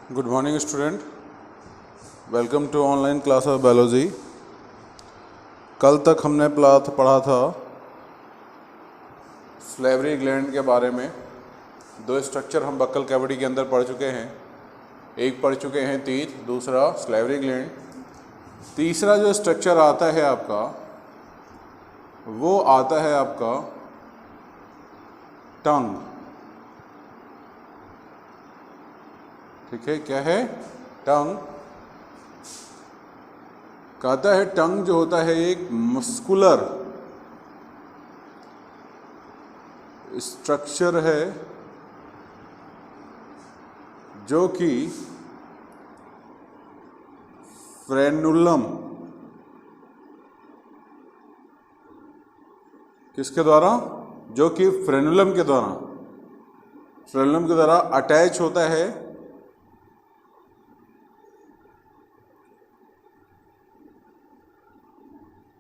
Good morning student, welcome to online class of biology. कल तक हमने पढ़ा था सलेवरी ग्लैंड के बारे में। दो स्ट्रक्चर हम बक्कल कैविटी के अंदर पढ़ चुके हैं। एक पढ़ चुके हैं टीथ, दूसरा सलेवरी ग्लैंड। तीसरा जो स्ट्रक्चर आता है आपका, वो आता है आपका टंग। ठीक है, क्या है? टंग। कहता है टंग जो होता है एक मस्कुलर स्ट्रक्चर है जो कि फ्रेनुलम किसके द्वारा? जो कि फ्रेनुलम के द्वारा अटैच होता है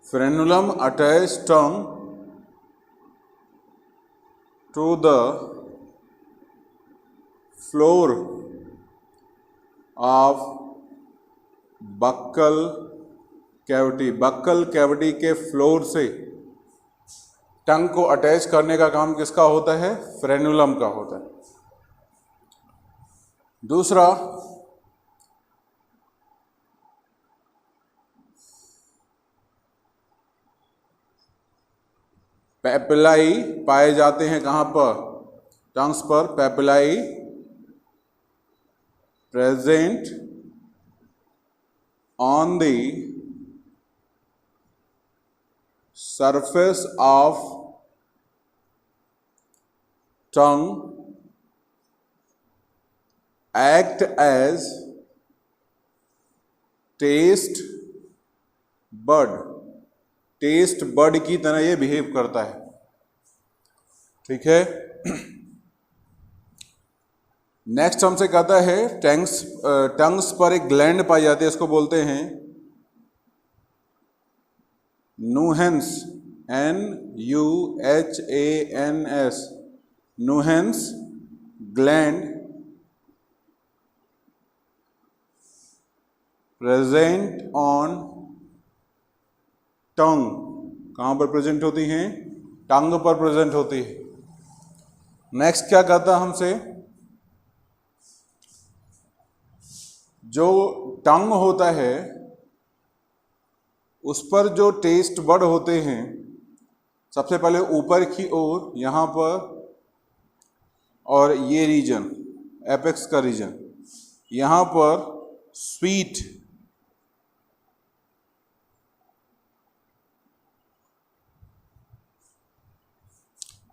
frenulum attached tongue to the floor of buccal cavity। Buccal cavity के फ्लोर से टंग को अटैच करने का काम किसका होता है? फ्रेनुलम का होता है। दूसरा, पेपिलाई पाए जाते हैं कहाँ पर? टंग्स पर। Papillae present on the surface of tongue act as taste bud. Taste bud की तरह ये बिहेव करता है। ठीक है। नेक्स्ट हमसे कहता है टंग्स पर एक ग्लैंड पाई जाती है, इसको बोलते हैं नुहेंस। NUHANS। नुहेंस ग्लैंड प्रेजेंट ऑन टंग। कहाँ पर प्रेजेंट होती हैं? टंग पर प्रेजेंट होती है। नेक्स्ट क्या कहता है हमसे? जो टंग होता है उस पर जो टेस्ट बड होते हैं, सबसे पहले ऊपर की ओर यहाँ पर, और ये रीजन एपेक्स का रीजन, यहाँ पर स्वीट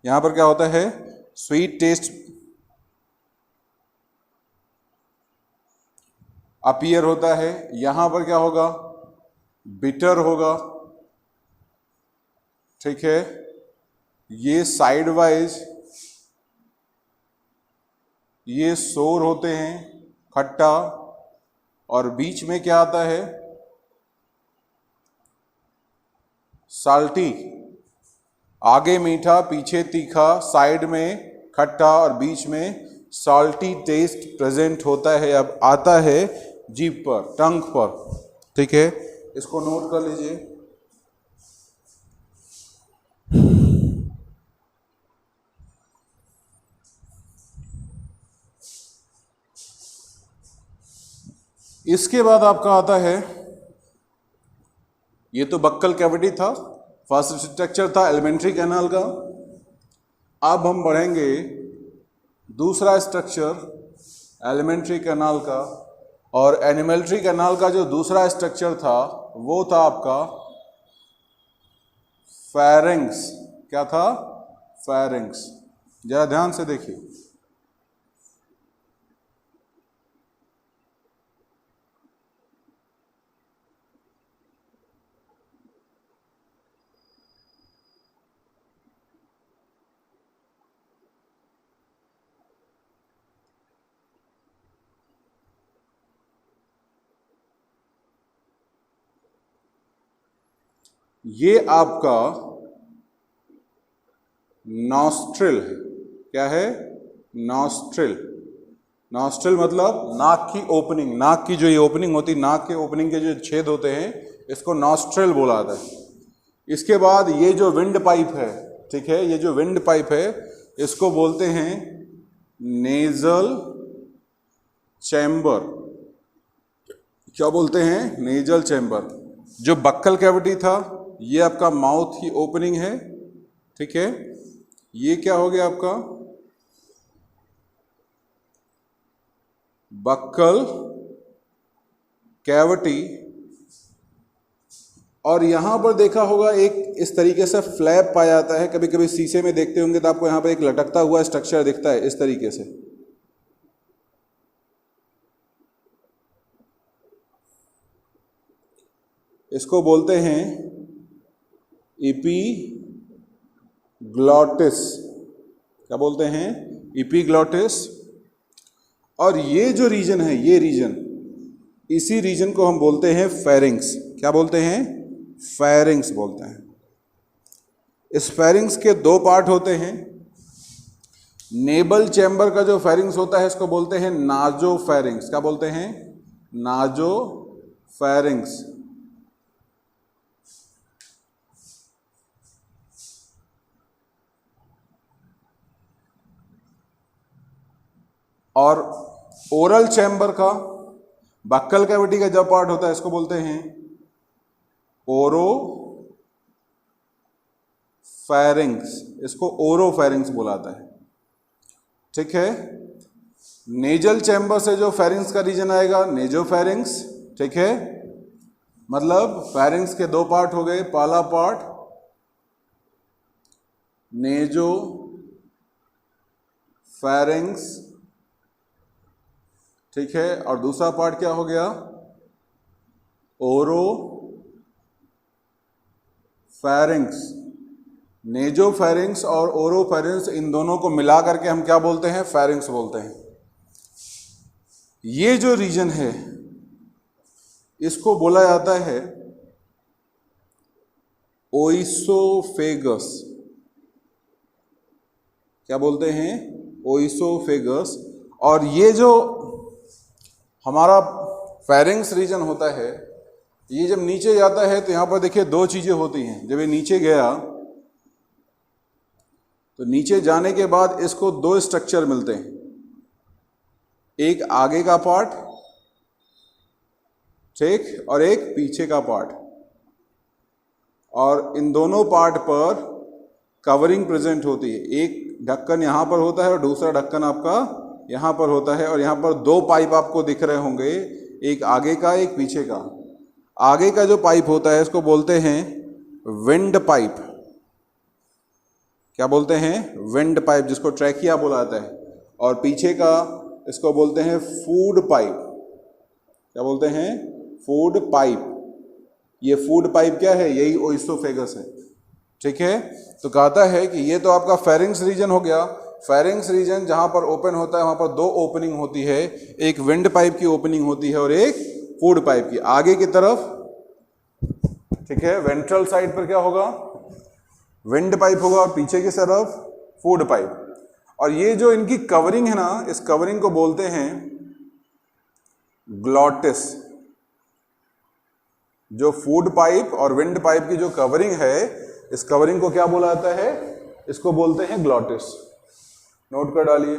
यहाँ पर क्या होता है? स्वीट टेस्ट अपीयर होता है। यहाँ पर क्या होगा? बिटर होगा। ठीक है। ये साइड वाइज ये सोर होते हैं, खट्टा, और बीच में क्या आता है? साल्टी। आगे मीठा, पीछे तीखा, साइड में खट्टा और बीच में साल्टी टेस्ट प्रेजेंट होता है। अब आता है जीभ पर, टंग पर। ठीक है, इसको नोट कर लीजिए। इसके बाद आपका आता है, ये तो बक्कल कैविटी था, फर्स्ट स्ट्रक्चर था एलिमेंट्री कैनाल का। अब हम बढ़ेंगे दूसरा स्ट्रक्चर एलिमेंट्री कैनाल का, और एनिमल्ट्री कैनाल का जो दूसरा स्ट्रक्चर था वो था आपका फेरिंग्स। क्या था? फेरिंग्स। जरा ध्यान से देखिए। ये आपका नॉस्ट्रिल है। क्या है? नॉस्ट्रिल। नॉस्ट्रल मतलब नाक की ओपनिंग, नाक की जो ये ओपनिंग होती है, नाक के ओपनिंग के जो छेद होते हैं, इसको नॉस्ट्रल बोला जाता है। इसके बाद ये जो विंड पाइप है, ठीक है, ये जो विंड पाइप है इसको बोलते हैं नेजल चैम्बर। क्या बोलते हैं? Nasal chamber. जो बक्कल कैविटी था ये आपका माउथ की ओपनिंग है, ठीक है। ये क्या हो गया आपका बक्कल कैविटी। और यहां पर देखा होगा एक इस तरीके से फ्लैप पाया जाता है, कभी कभी शीशे में देखते होंगे तो आपको यहां पर एक लटकता हुआ स्ट्रक्चर दिखता है इस तरीके से। इसको बोलते हैं एपीग्लॉटिस। क्या बोलते हैं? एपीग्लॉटिस। और ये जो रीजन है, ये रीजन, इसी रीजन को हम बोलते हैं फेरिंग्स। क्या बोलते हैं? फेरिंग्स बोलते हैं। इस फेरिंग्स के दो पार्ट होते हैं। नेबल चैम्बर का जो फेरिंग्स होता है इसको बोलते हैं नाजो फेरिंग्स। क्या बोलते हैं? नाजो फेरिंग्स। और ओरल चैम्बर का, बक्कल कैविटी का जो पार्ट होता है इसको बोलते हैं ओरो फेरिंग्स। इसको ओरो फेरिंग्स बुलाता है, ठीक है। नेजल चैम्बर से जो फेरिंग्स का रीजन आएगा नेजो फेरिंग्स, ठीक है। मतलब फेरिंग्स के दो पार्ट हो गए, पहला पार्ट नेजो फेरिंग्स, ठीक है, और दूसरा पार्ट क्या हो गया? ओरो फेरिंग्स। नेजो फेरिंग्स और ओरो फेरिंग्स, इन दोनों को मिला करके हम क्या बोलते हैं? फेरिंग्स बोलते हैं। ये जो रीजन है इसको बोला जाता है ओइसोफेगस। क्या बोलते हैं? ओइसोफेगस। और ये जो हमारा फेरिंग्स रीजन होता है, ये जब नीचे जाता है तो यहां पर देखिए दो चीजें होती हैं। जब ये नीचे गया तो नीचे जाने के बाद इसको दो स्ट्रक्चर मिलते हैं, एक आगे का पार्ट, ठीक, और एक पीछे का पार्ट। और इन दोनों पार्ट पर कवरिंग प्रेजेंट होती है। एक ढक्कन यहां पर होता है और दूसरा ढक्कन आपका यहां पर होता है। और यहां पर दो पाइप आपको दिख रहे होंगे, एक आगे का एक पीछे का। आगे का जो पाइप होता है इसको बोलते हैं विंड पाइप। क्या बोलते हैं? विंड पाइप, जिसको ट्रैकिया बोला जाता है। और पीछे का इसको बोलते हैं फूड पाइप। क्या बोलते हैं? Food pipe. ये फूड पाइप क्या है? यही ओइसोफेगस है, ठीक है। तो कहता है कि ये तो आपका फेरिंग्स रीजन हो गया। फेरिंग्स रीजन जहां पर ओपन होता है वहां पर दो ओपनिंग होती है, एक विंड पाइप की ओपनिंग होती है और एक फूड पाइप की। आगे की तरफ, ठीक है, वेंट्रल साइड पर क्या होगा? विंड पाइप होगा, और पीछे की तरफ फूड पाइप। और ये जो इनकी कवरिंग है ना, इस कवरिंग को बोलते हैं ग्लॉटिस। जो फूड पाइप और विंड पाइप की जो कवरिंग है, इस कवरिंग को क्या बोला जाता है? इसको बोलते हैं ग्लॉटिस। नोट कर डालिए।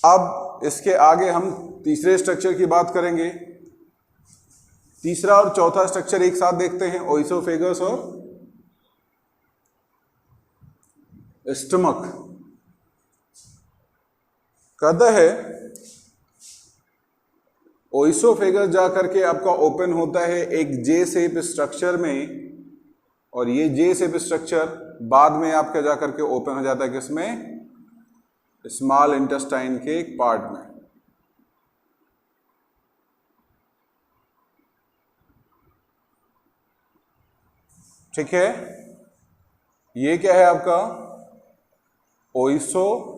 अब इसके आगे हम तीसरे स्ट्रक्चर की बात करेंगे। तीसरा और चौथा स्ट्रक्चर एक साथ देखते हैं, ओइसोफेगस और स्टमक। कहता है ओइसोफेगस जाकर के आपका ओपन होता है एक जे शेप स्ट्रक्चर में, और ये जे शेप स्ट्रक्चर बाद में आपका जाकर के ओपन हो जाता है किसमें? स्मॉल इंटेस्टाइन के एक पार्ट में। ठीक है, ये क्या है आपका? ओइसोफेगस।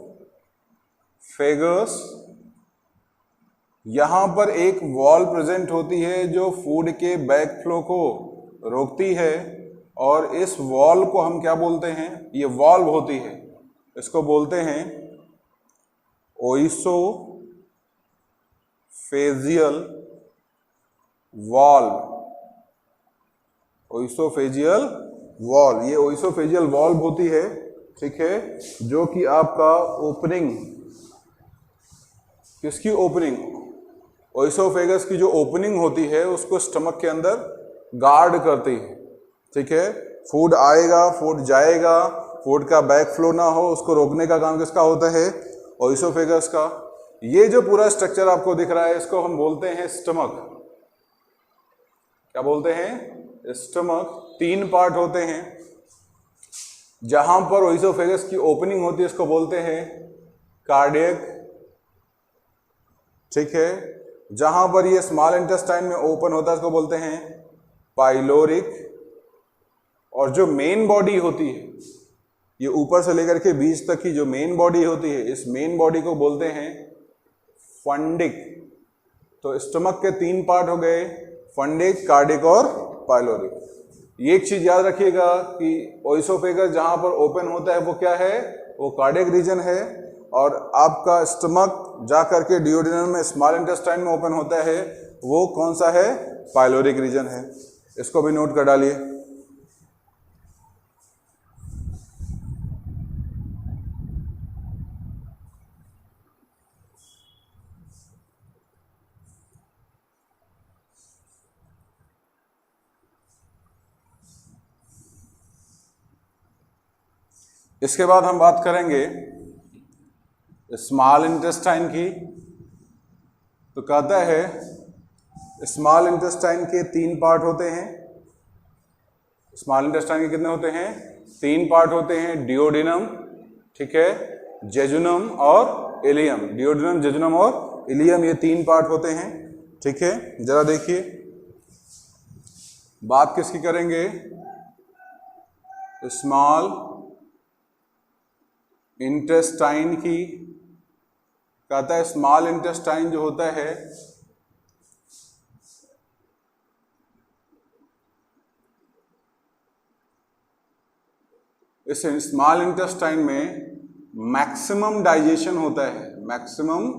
यहाँ पर एक वॉल प्रेजेंट होती है जो फूड के बैक फ्लो को रोकती है, और इस वॉल को हम क्या बोलते हैं, ये वॉल्व होती है, इसको बोलते हैं ओइसोफेजियल वॉल्व। ओइसोफेजियल वॉल्व, ये ओइसोफेजियल वॉल्व होती है, ठीक है, जो कि आपका ओपनिंग, किसकी ओपनिंग, ओइसोफेगस की जो ओपनिंग होती है उसको स्टमक के अंदर गार्ड करती है, ठीक है। फूड आएगा, फूड जाएगा, फूड का बैक फ्लो ना हो, उसको रोकने का काम किसका होता है, ओइसोफेगस का। ये जो पूरा स्ट्रक्चर आपको दिख रहा है इसको हम बोलते हैं स्टमक। क्या बोलते हैं, स्टमक। 3 पार्ट होते हैं, जहां पर ओइसोफेगस की ओपनिंग होती है इसको बोलते हैं कार्डियक, ठीक है। जहां पर ये स्मॉल इंटेस्टाइन में ओपन होता है इसको बोलते हैं पाइलोरिक, और जो मेन बॉडी होती है, ये ऊपर से लेकर के बीच तक की जो मेन बॉडी होती है, इस मेन बॉडी को बोलते हैं फंडिक। तो स्टमक के 3 पार्ट हो गए, फंडिक, कार्डिक और पाइलोरिक। ये एक चीज याद रखिएगा कि ओइसोफेगस जहां पर ओपन होता है वो क्या है, वो कार्डियक रीजन है, और आपका स्टमक जा करके डियोडिनम में स्मॉल इंटेस्टाइन में ओपन होता है वो कौन सा है, पाइलोरिक रीजन है। इसको भी नोट कर डालिए। इसके बाद हम बात करेंगे स्मॉल इंटेस्टाइन की। तो कहता है स्मॉल इंटेस्टाइन के 3 पार्ट होते हैं। स्मॉल इंटेस्टाइन के कितने होते हैं, 3 पार्ट होते हैं, डियोडिनम, ठीक है, जेजुनम और इलियम। डियोडिनम, जेजुनम और इलियम, ये 3 पार्ट होते हैं, ठीक है। जरा देखिए, बात किसकी करेंगे, स्मॉल इंटेस्टाइन की। कहता है स्मॉल इंटेस्टाइन जो होता है इस स्मॉल इंटेस्टाइन में मैक्सिमम डाइजेशन होता है। मैक्सिमम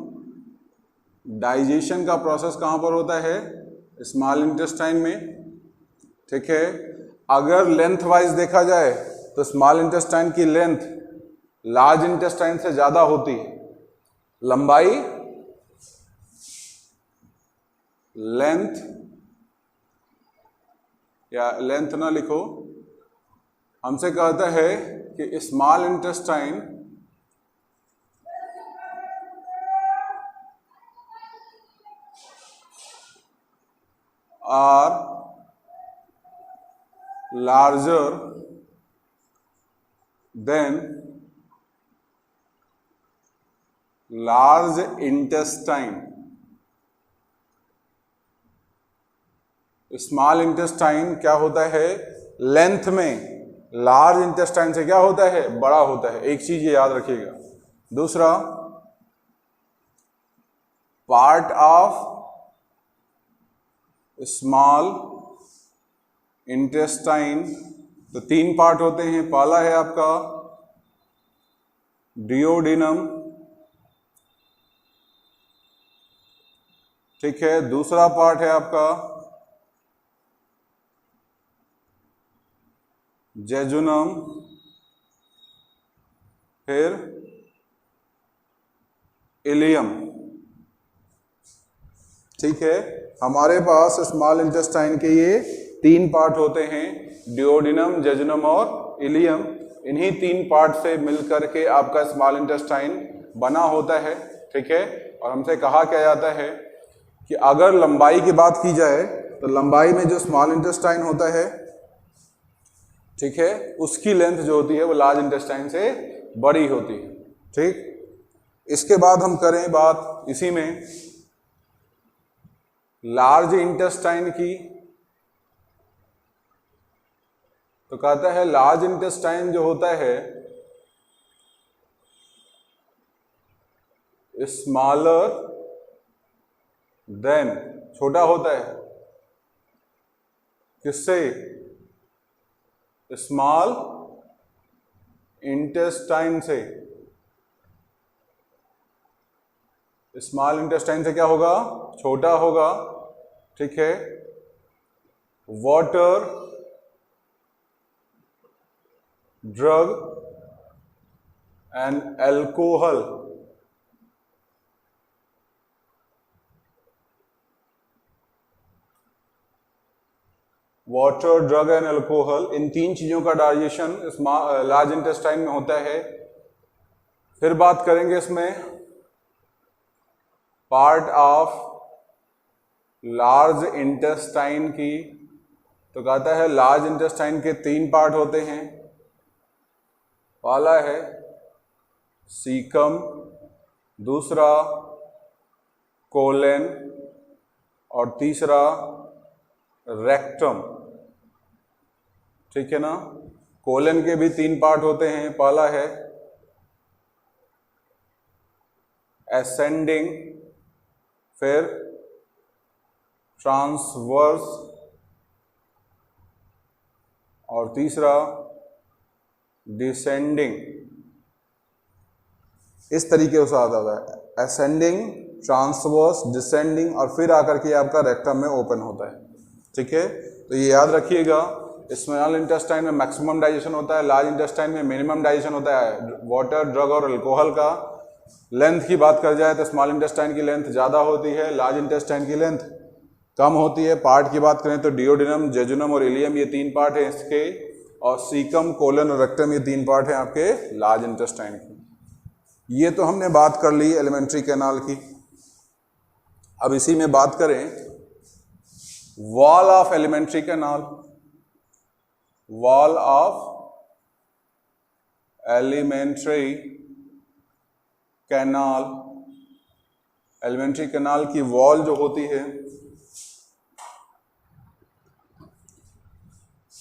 डाइजेशन का प्रोसेस कहां पर होता है, स्मॉल इंटेस्टाइन में, ठीक है। अगर लेंथ वाइज देखा जाए तो स्मॉल इंटेस्टाइन की लेंथ लार्ज इंटेस्टाइन से ज्यादा होती है। लंबाई, लेंथ, या लेंथ ना लिखो, हमसे कहता है कि small intestine are larger than large intestine. Small intestine क्या होता है, लेंथ में लार्ज इंटेस्टाइन से क्या होता है, बड़ा होता है। एक चीज ये याद रखिएगा। दूसरा, पार्ट ऑफ स्मॉल इंटेस्टाइन, तो 3 पार्ट होते हैं। पहला है आपका डियोडिनम, ठीक है। दूसरा पार्ट है आपका जेजुनम, फिर इलियम, ठीक है। हमारे पास स्मॉल इंटेस्टाइन के ये 3 पार्ट होते हैं, डियोडिनम, जेजुनम और इलियम। इन्हीं 3 पार्ट से मिलकर के आपका स्मॉल इंटेस्टाइन बना होता है, ठीक है। और हमसे कहा क्या जाता है कि अगर लंबाई की बात की जाए तो लंबाई में जो स्मॉल इंटेस्टाइन होता है, ठीक है, उसकी लेंथ जो होती है वो लार्ज इंटेस्टाइन से बड़ी होती है, ठीक। इसके बाद हम करें बात इसी में लार्ज इंटेस्टाइन की। तो कहता है लार्ज इंटेस्टाइन जो होता है स्मॉलर देन छोटा होता है किससे? स्मॉल इंटेस्टाइन से। स्मॉल इंटेस्टाइन से क्या होगा? छोटा होगा, ठीक है। Water, drug and alcohol. Water, drug and alcohol, इन तीन चीजों का डाइजेशन लार्ज इंटेस्टाइन में होता है। फिर बात करेंगे इसमें पार्ट ऑफ लार्ज इंटेस्टाइन की, तो कहता है लार्ज इंटेस्टाइन के 3 पार्ट होते हैं। पहला है सीकम, दूसरा कोलन और तीसरा रेक्टम, ठीक है ना। कोलन के भी 3 पार्ट होते हैं। पहला है असेंडिंग, फिर ट्रांसवर्स और तीसरा डिसेंडिंग। इस तरीके से आता है असेंडिंग, ट्रांसवर्स, डिसेंडिंग और फिर आकर के आपका रेक्टम में ओपन होता है, ठीक है। तो ये याद रखिएगा, स्मॉल इंटेस्टाइन में मैक्सिमम डाइजेशन होता है, लार्ज इंटेस्टाइन में मिनिमम डाइजेशन होता है। वाटर, ड्रग और अल्कोहल का लेंथ की बात कर जाए तो स्मॉल इंटेस्टाइन की लेंथ ज़्यादा होती है, लार्ज इंटेस्टाइन की लेंथ कम होती है। पार्ट की बात करें तो डियोडिनम, जेजुनम और इलियम, ये 3 पार्ट हैं इसके, और सीकम, कोलन और रेक्टम, ये 3 पार्ट हैं आपके लार्ज इंटेस्टाइन के। ये तो हमने बात कर ली एलिमेंट्री कैनाल की। अब इसी में बात करें wall of alimentary canal. Wall of alimentary canal, alimentary canal की वॉल जो होती है,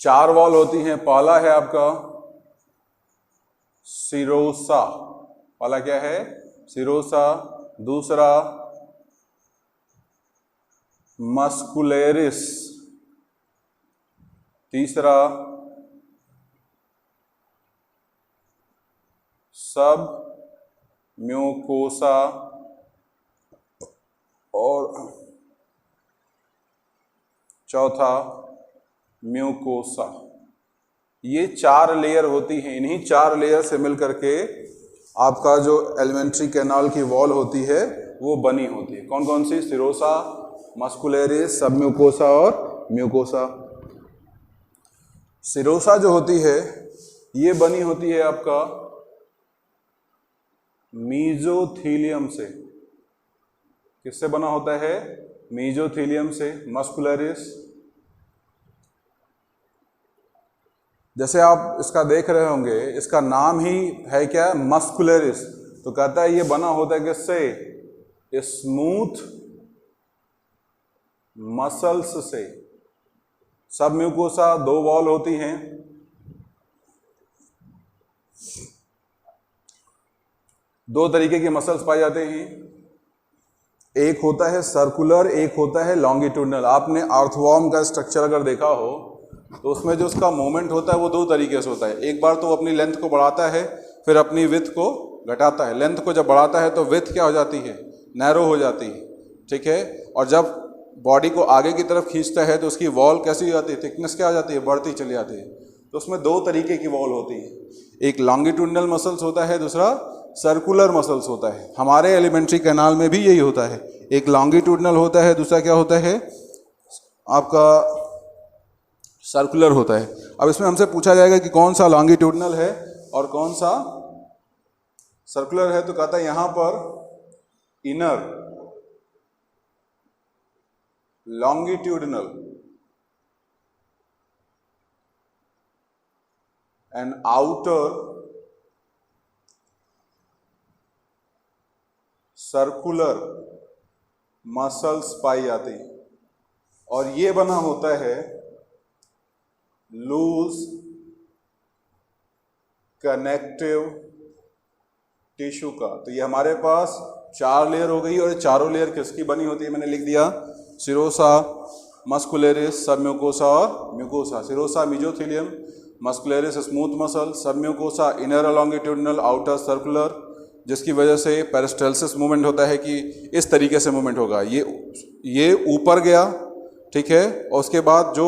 4 वॉल होती हैं। पहला है आपका सिरोसा, पहला क्या है? सिरोसा। दूसरा मस्कुलेरिस, तीसरा सब म्यूकोसा और चौथा म्यूकोसा। ये 4 लेयर होती हैं। इन्हीं 4 लेयर से मिलकर के आपका जो एलिमेंट्री कैनाल की वॉल होती है वो बनी होती है। कौन कौन सी? सिरोसा, मस्कुलेरिस, सब म्यूकोसा और म्यूकोसा। सिरोसा जो होती है ये बनी होती है आपका मीजोथीलियम से। किससे बना होता है? मीजोथीलियम से। मस्कुलरिस, जैसे आप इसका देख रहे होंगे, इसका नाम ही है क्या? मस्कुलरिस। तो कहता है ये बना होता है किससे? स्मूथ मसल्स से। सब म्यूकोसा 2 वॉल होती हैं। दो तरीके की मसल्स पाए जाते हैं, एक होता है सर्कुलर, एक होता है लॉन्गिट्यूडनल। आपने अर्थवॉर्म का स्ट्रक्चर अगर देखा हो तो उसमें जो उसका मूवमेंट होता है वो 2 तरीके से होता है। एक बार तो वो अपनी लेंथ को बढ़ाता है, फिर अपनी विड्थ को घटाता है। लेंथ को जब बढ़ाता है तो विड्थ क्या हो जाती है? नैरो हो जाती है, ठीक है। और जब बॉडी को आगे की तरफ खींचता है तो उसकी वॉल कैसी हो जाती है? थिकनेस क्या हो जाती है? बढ़ती चली जाती है। तो उसमें 2 तरीके की वॉल होती है, एक लॉन्गिट्यूडनल मसल्स होता है, दूसरा सर्कुलर मसल्स होता है। हमारे एलिमेंट्री कैनाल में भी यही होता है, एक लॉन्गिट्यूडनल होता है, दूसरा क्या होता है आपका सर्कुलर होता है। अब इसमें हमसे पूछा जाएगा कि कौन सा लॉन्गिट्यूडनल है और कौन सा सर्कुलर है। तो कहता है यहां पर inner longitudinal and outer circular muscles पाई जाती हैं, और ये बना होता है लूज कनेक्टिव टिश्यू का। तो ये हमारे पास 4 लेयर हो गई, और ये चारों लेयर किसकी बनी होती है, मैंने लिख दिया, सिरोसा, मस्कुलरिस, सबम्यूकोसा और mucosa. Serosa mesothelium, muscularis smooth muscle, submucosa inner longitudinal, outer circular, जिसकी वजह से पेरिस्टाल्सिस मूवमेंट होता है कि इस तरीके से मूवमेंट होगा, ये ऊपर गया, ठीक है, और उसके बाद जो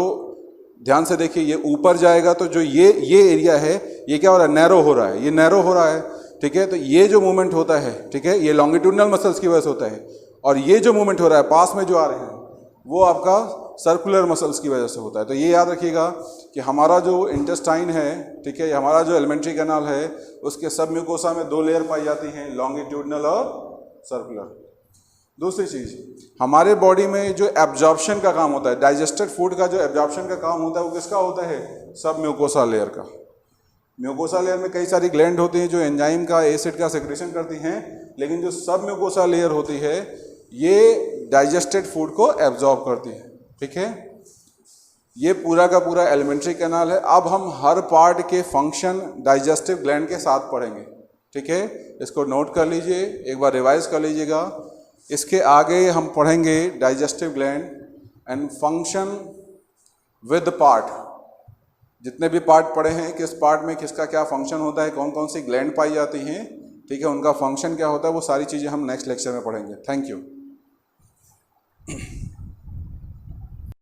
ध्यान से देखिए ये ऊपर जाएगा तो जो ये एरिया है ये क्या हो रहा है, नैरो हो रहा है, ये नैरो हो रहा है, ठीक है, तो ये जो मूवमेंट होता है, ठीक है, ये लॉन्गिट्यूडिनल मसल्स की वजह से होता है, और ये जो मूवमेंट हो रहा है पास में जो आ रहे हैं वो आपका सर्कुलर मसल्स की वजह से होता है। तो ये याद रखिएगा कि हमारा जो इंटेस्टाइन है, ठीक है, हमारा जो एलिमेंट्री कैनाल है, उसके सब म्यूकोसा में 2 लेयर पाई जाती हैं, लॉन्गिट्यूडिनल और सर्कुलर। दूसरी चीज़, हमारे बॉडी में जो एब्जॉर्प्शन का काम होता है, डाइजेस्टेड फूड का जो एब्जॉर्प्शन का काम होता है वो किसका होता है, सब म्यूकोसा लेयर का। म्यूकोसा लेयर में कई सारी ग्लैंड होती हैं जो एंजाइम का, एसिड का सेक्रेशन करती हैं, लेकिन जो सब म्यूकोसा लेयर होती है ये डाइजेस्टेड फूड को एब्जॉर्ब करती है, ठीक है। ये पूरा का पूरा एलिमेंट्री कैनाल है। अब हम हर पार्ट के फंक्शन डाइजेस्टिव ग्लैंड के साथ पढ़ेंगे, ठीक है, इसको नोट कर लीजिए, एक बार रिवाइज कर लीजिएगा। इसके आगे हम पढ़ेंगे digestive gland and function with part, जितने भी पार्ट पढ़े हैं किस पार्ट में किसका क्या फंक्शन होता है, कौन कौन सी ग्लैंड पाई जाती हैं, ठीक है, उनका फंक्शन क्या होता है, वो सारी चीज़ें हम नेक्स्ट लेक्चर में पढ़ेंगे। Thank you.